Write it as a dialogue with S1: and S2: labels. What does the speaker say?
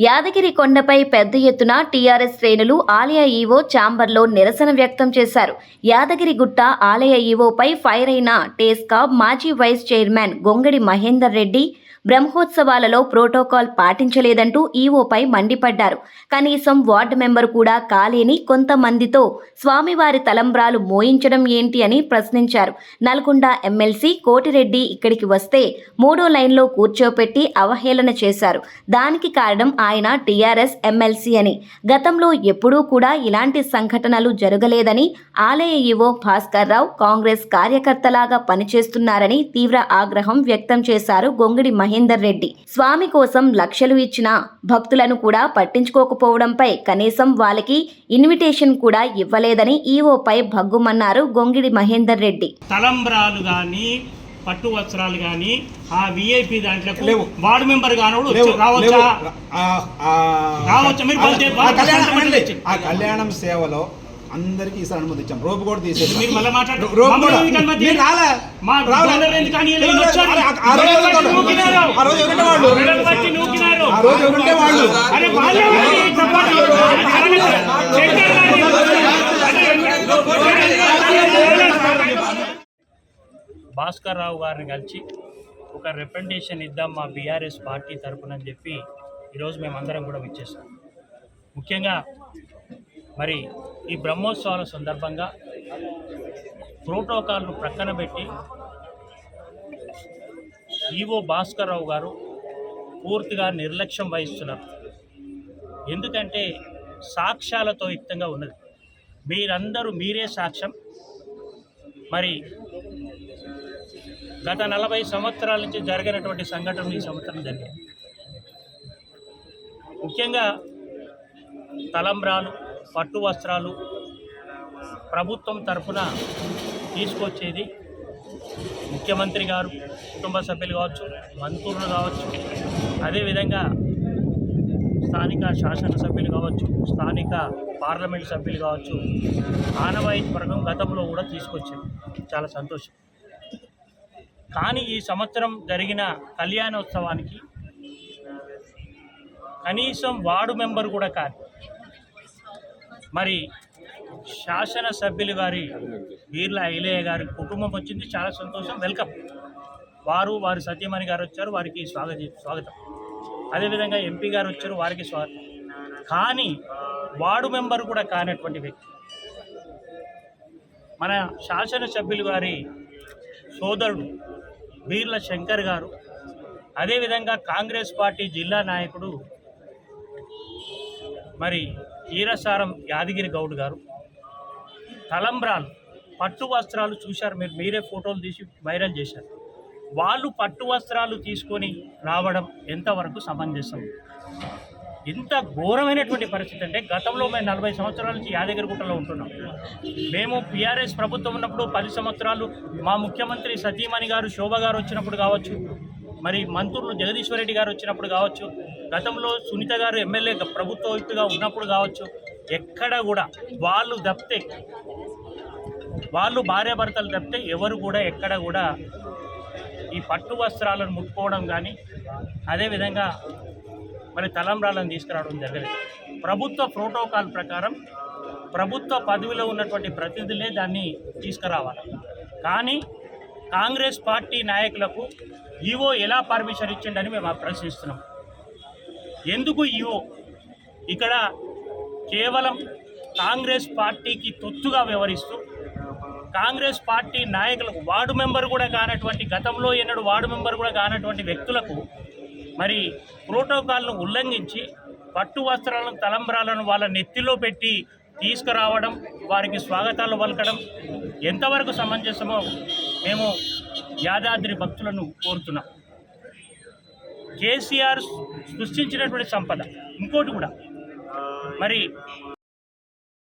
S1: యాదగిరి కొండపై పెద్ద ఎత్తున టీఆర్ఎస్ శ్రేణులు ఆలయ ఈవో ఛాంబర్లో నిరసన వ్యక్తం చేశారు. యాదగిరిగుట్ట ఆలయ ఈవోపై ఫైర్ అయిన టేస్కాబ్ మాజీ వైస్ చైర్మన్ గొంగడి మహేందర్ రెడ్డి బ్రహ్మోత్సవాలలో ప్రోటోకాల్ పాటించలేదంటూ ఈవోపై మండిపడ్డారు. కనీసం వార్డు మెంబరు కూడా కాలేని కొంతమందితో స్వామివారి తలంబ్రాలు మోయించడం ఏంటి అని ప్రశ్నించారు. నల్గొండ ఎమ్మెల్సీ కోటిరెడ్డి ఇక్కడికి వస్తే 3వ లైన్లో కూర్చోపెట్టి అవహేళన చేశారు. దానికి కారణం ఆయన టీఆర్ఎస్ ఎమ్మెల్సీ అని, గతంలో ఎప్పుడూ కూడా ఇలాంటి సంఘటనలు జరగలేదని, ఆలయ ఈవో భాస్కర్ రావు కాంగ్రెస్ కార్యకర్తలాగా పనిచేస్తున్నారని తీవ్ర ఆగ్రహం వ్యక్తం చేశారు గొంగడి మహేందర్ రెడ్డి. స్వామి కోసం లక్షలు ఇచ్చిన భక్తులను కూడా పట్టించుకోకపోవడంపై కనీసం వాళ్ళకి ఇన్విటేషన్ కూడా ఇవ్వలేదని ఈవోపై భగ్గుమన్నారు గొంగిడి మహేందర్ రెడ్డి.
S2: తలంబ్రాలు గాని పట్టు వస్త్రాలు గాని ఆ విఐపి దాంట్లో వార్డు మెంబర్ గానోడు రావచ్చా?
S3: కళ్యాణం సేవలో అందరికి ఈసారి అనుమతి ఇచ్చాం. రోపు కూడా తీసేసి
S2: మీరు మళ్ళీ మాట్లాడారు. భాస్కర్ రావు గారిని కలిసి ఒక రిప్రజెంటేషన్ ఇద్దాం మా బీఆర్ఎస్ పార్టీ తరఫున అని చెప్పి ఈరోజు మేమందరం కూడా విచ్చేస్తాం. ముఖ్యంగా మరి ఈ బ్రహ్మోత్సవాల సందర్భంగా ప్రోటోకాల్ను ప్రక్కన పెట్టి ఈవో భాస్కర్ రావు గారు పూర్తిగా నిర్లక్ష్యం వహిస్తున్నారు. ఎందుకంటే సాక్ష్యాలతో యుక్తంగా ఉన్నది. మీరే సాక్ష్యం. మరి గత 40 సంవత్సరాల నుంచి జరిగినటువంటి సంఘటనలు ఈ సంవత్సరం జరిగాయి. ముఖ్యంగా తలంబ్రాలు పట్టు వస్త్రాలు ప్రభుత్వం తరఫున తీసుకొచ్చేది ముఖ్యమంత్రి గారు, కుటుంబ సభ్యులు కావచ్చు, మంత్రులు కావచ్చు, అదేవిధంగా స్థానిక శాసనసభ్యులు కావచ్చు, స్థానిక పార్లమెంట్ సభ్యులు కావచ్చు, ఆనవాయితీ వర్గం గతంలో కూడా తీసుకొచ్చింది. చాలా సంతోషం. కానీ ఈ సంవత్సరం జరిగిన కళ్యాణోత్సవానికి కనీసం వార్డు మెంబర్ కూడా కాదు, మరి శాసనసభ్యులు గారి వీర్ల ఐలయ్య గారి కుటుంబం వచ్చింది. చాలా సంతోషం, వెల్కమ్. వారి సత్యమణి గారు వచ్చారు, వారికి స్వాగతం. అదేవిధంగా ఎంపీ గారు వచ్చారు, వారికి స్వాగతం. కానీ వార్డు మెంబర్ కూడా కానటువంటి వ్యక్తి మన శాసనసభ్యులు గారి సోదరుడు వీర్ల శంకర్ గారు, అదేవిధంగా కాంగ్రెస్ పార్టీ జిల్లా నాయకుడు మరి ఈరసారం యాదగిరి గౌడ్ గారు తలంబ్రాలు పట్టు వస్త్రాలు చూశారు. మీరే ఫోటోలు తీసి వైరల్ చేశారు. వాళ్ళు పట్టు వస్త్రాలు తీసుకొని రావడం ఎంతవరకు సమంజసం? ఇంత ఘోరమైనటువంటి పరిస్థితి అంటే, గతంలో మేము 40 సంవత్సరాల నుంచి యాదగిరిగుట్టలో ఉంటున్నాం. మేము టీఆర్ఎస్ ప్రభుత్వం ఉన్నప్పుడు 10 సంవత్సరాలు మా ముఖ్యమంత్రి సతీమణి గారు శోభ గారు వచ్చినప్పుడు కావచ్చు, మరి మంత్రులు జగదీశ్వర్ రెడ్డి గారు వచ్చినప్పుడు కావచ్చు, గతంలో సునీత గారు ఎమ్మెల్యే ప్రభుత్వ వ్యక్తిగా ఉన్నప్పుడు కావచ్చు, ఎక్కడ కూడా వాళ్ళు భార్యాభర్తలు తప్పితే ఎవరు కూడా ఎక్కడ కూడా ఈ పట్టు వస్త్రాలను ముట్టుకోవడం కానీ, అదేవిధంగా మరి తలంబ్రాలను తీసుకురావడం జరగలేదు. ప్రభుత్వ ప్రోటోకాల్ ప్రకారం ప్రభుత్వ పదవిలో ఉన్నటువంటి ప్రతినిధులే దాన్ని తీసుకురావాలి. కానీ కాంగ్రెస్ పార్టీ నాయకులకు ఈవో ఎలా పర్మిషన్ ఇచ్చిండని మేము ప్రశ్నిస్తున్నాం. ఎందుకు ఈవో ఇక్కడ కేవలం కాంగ్రెస్ పార్టీకి తొత్తుగా వ్యవహరిస్తూ, కాంగ్రెస్ పార్టీ నాయకులకు వార్డు మెంబర్ కూడా కానటువంటి, గతంలో ఎన్నడూ వార్డు మెంబర్ కూడా కానటువంటి వ్యక్తులకు మరి ప్రోటోకాల్ను ఉల్లంఘించి పట్టు వస్త్రాలను తలంబ్రాలను వాళ్ళ నెత్తిలో పెట్టి తీసుకురావడం, వారికి స్వాగతాలు పలకడం ఎంతవరకు సమంజసమో మేము యాదాద్రి భక్తులను కోరుతున్నాం. కేసీఆర్ సృష్టించినటువంటి సంపద ఇంకోటి కూడా, మరి